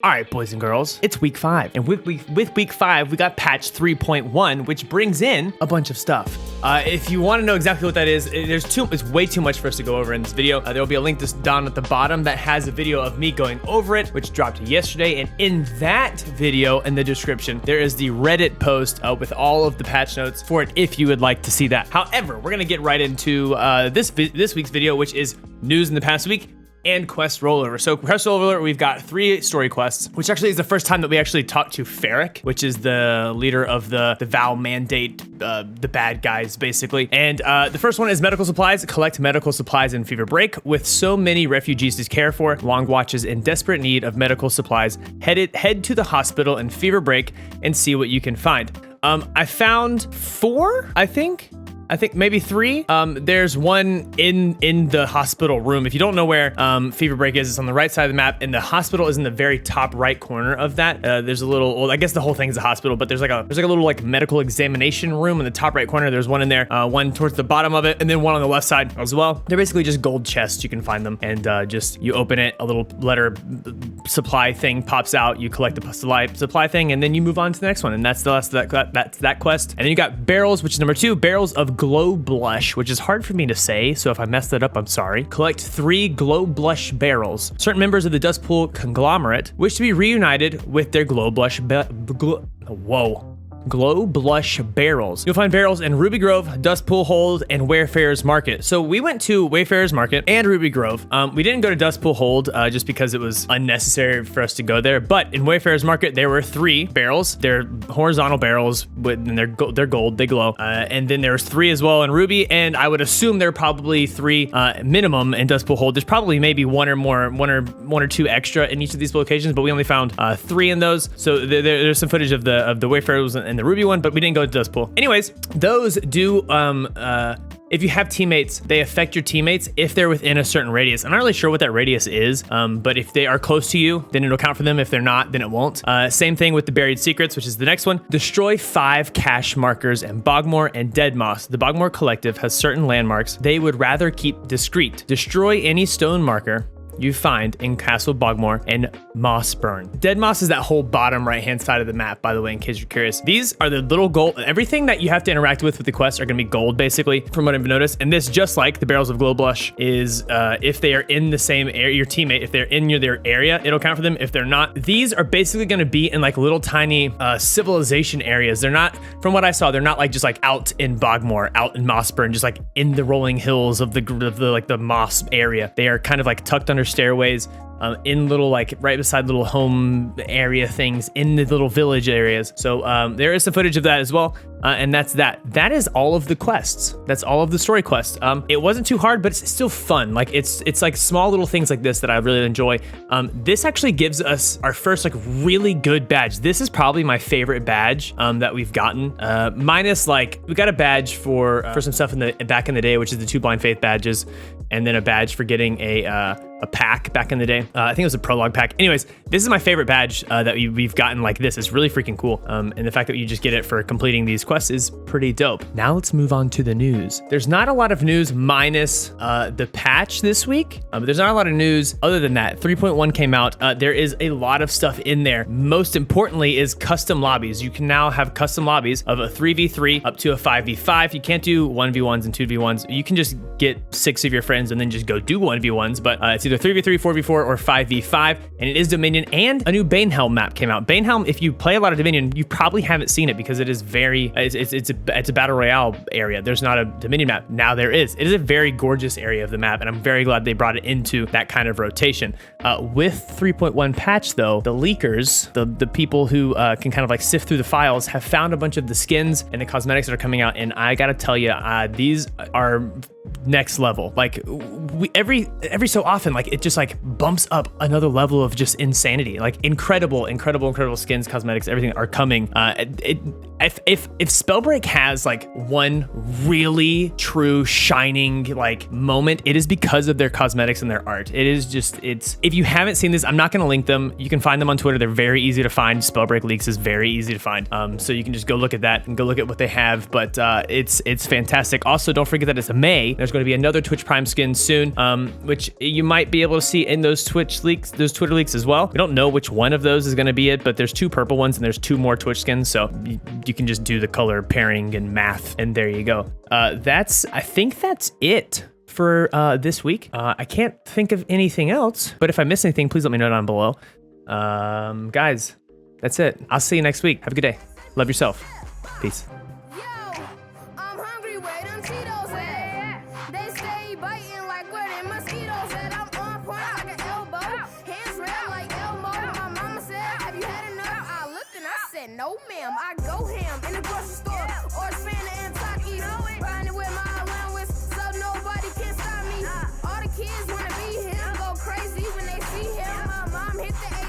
All right, boys and girls, it's week 5. And with week 5, we got patch 3.1, which brings in a bunch of stuff. If you want to know exactly what that is, it's way too much for us to go over in this video. There will be a link down at the bottom that has a video of me going over it, which dropped yesterday. And in that video, in the description, there is the Reddit post with all of the patch notes for it if you would like to see that. However, we're going to get right into this week's video, which is news in the past week and quest rollover. So quest rollover, we've got 3 story quests, which actually is the first time that we actually talked to Ferric, which is the leader of the Vow Mandate, the bad guys basically. And the first one is medical supplies. Collect medical supplies in Fever Break. With so many refugees to care for, Long Watch is in desperate need of medical supplies. Head to the hospital in Fever Break and see what you can find. I found 4, I think maybe 3. There's one in the hospital room. If you don't know where Fever Break is, it's on the right side of the map, and the hospital is in the very top right corner of that. There's a little, well, I guess the whole thing is a hospital, but there's like a little like medical examination room in the top right corner. There's one in there, one towards the bottom of it, and then one on the left side as well. They're basically just gold chests. You can find them, and just you open it, a little letter supply thing pops out. You collect the supply thing, and then you move on to the next one, and that's that quest. And then you got barrels, which is number 2, barrels of GLOWBLUSH, which is hard for me to say, so if I messed that up, I'm sorry. Collect 3 GLOWBLUSH barrels. Certain members of the Dustpool conglomerate wish to be reunited with their GLOWBLUSH barrels. You'll find barrels in Ruby Grove, Dustpool Hold, and Wayfarer's Market. So we went to Wayfarer's Market and Ruby Grove. We didn't go to Dustpool Hold just because it was unnecessary for us to go there. But in Wayfarer's Market, there were 3 barrels. They're horizontal barrels, and they're gold, they glow. And then there's 3 as well in Ruby, and I would assume there are probably 3 minimum in Dustpool Hold. There's probably maybe one or 2 extra in each of these locations, but we only found 3 in those. So there's some footage of the Wayfarers and the Ruby one, but we didn't go to Dustpool. Anyways, those do if you have teammates, they affect your teammates if they're within a certain radius. I'm not really sure what that radius is, but if they are close to you, then it'll count for them. If they're not, then it won't. Same thing with the Buried Secrets, which is the next one. Destroy 5 cache markers in Bogmore and Deadmoss. The Bogmore Collective has certain landmarks they would rather keep discreet. Destroy any stone marker you find in Castle Bogmore and Mossburn. Deadmoss is that whole bottom right-hand side of the map, by the way, in case you're curious. These are the little gold, everything that you have to interact with the quest are gonna be gold, basically, from what I've noticed. And this, just like the Barrels of GLOWBLUSH, is if they are in the same area, your teammate, if they're in their area, it'll count for them. If they're not, these are basically gonna be in like little tiny civilization areas. They're not, from what I saw, they're not like just like out in Bogmore, out in Mossburn, just like in the rolling hills of the moss area. They are kind of like tucked under stairways, in little, like right beside little home area things in the little village areas. So there is some footage of that as well. And that's that. That is all of the quests. That's all of the story quests. It wasn't too hard, but it's still fun. Like it's like small little things like this that I really enjoy. This actually gives us our first like really good badge. This is probably my favorite badge that we've gotten. Minus like we got a badge for some stuff in the back in the day, which is the 2 Blind Faith badges, and then a badge for getting a pack back in the day. I think it was a prologue pack. Anyways, this is my favorite badge that we've gotten like this. It's really freaking cool. And the fact that you just get it for completing these quests is pretty dope. Now let's move on to the news. There's not a lot of news minus the patch this week. There's not a lot of news other than that. 3.1 came out. There is a lot of stuff in there. Most importantly is custom lobbies. You can now have custom lobbies of a 3v3 up to a 5v5. You can't do 1v1s and 2v1s. You can just get 6 of your friends and then just go do 1v1s, but it's either 3v3, 4v4, or 5v5, and it is Dominion, and a new Banehelm map came out. Banehelm, if you play a lot of Dominion, you probably haven't seen it because it is very, it's a battle royale area. There's not a Dominion map. Now there is. It is a very gorgeous area of the map, and I'm very glad they brought it into that kind of rotation. With 3.1 patch though, the leakers, the people who can kind of like sift through the files, have found a bunch of the skins and the cosmetics that are coming out, and I gotta tell you, these are next level. Like every so often, like it just like bumps up another level of just insanity. Like incredible skins, cosmetics, everything are coming. If Spellbreak has like one really true shining like moment, it is because of their cosmetics and their art. It is just, if you haven't seen this, I'm not going to link them. You can find them on Twitter. They're very easy to find. Spellbreak leaks is very easy to find. So you can just go look at that and go look at what they have. But it's fantastic. Also, don't forget that it's May, There's going to be another Twitch Prime skin soon, which you might be able to see in those Twitch leaks, those Twitter leaks as well. We don't know which one of those is going to be it, but there's 2 purple ones and there's 2 more Twitch skins. So you can just do the color pairing and math, and there you go. I think that's it for this week. I can't think of anything else, but if I miss anything, please let me know down below. Guys, that's it. I'll see you next week. Have a good day. Love yourself. Peace. No ma'am, I go ham in the grocery store or spend it in Taki, riding with my allowance.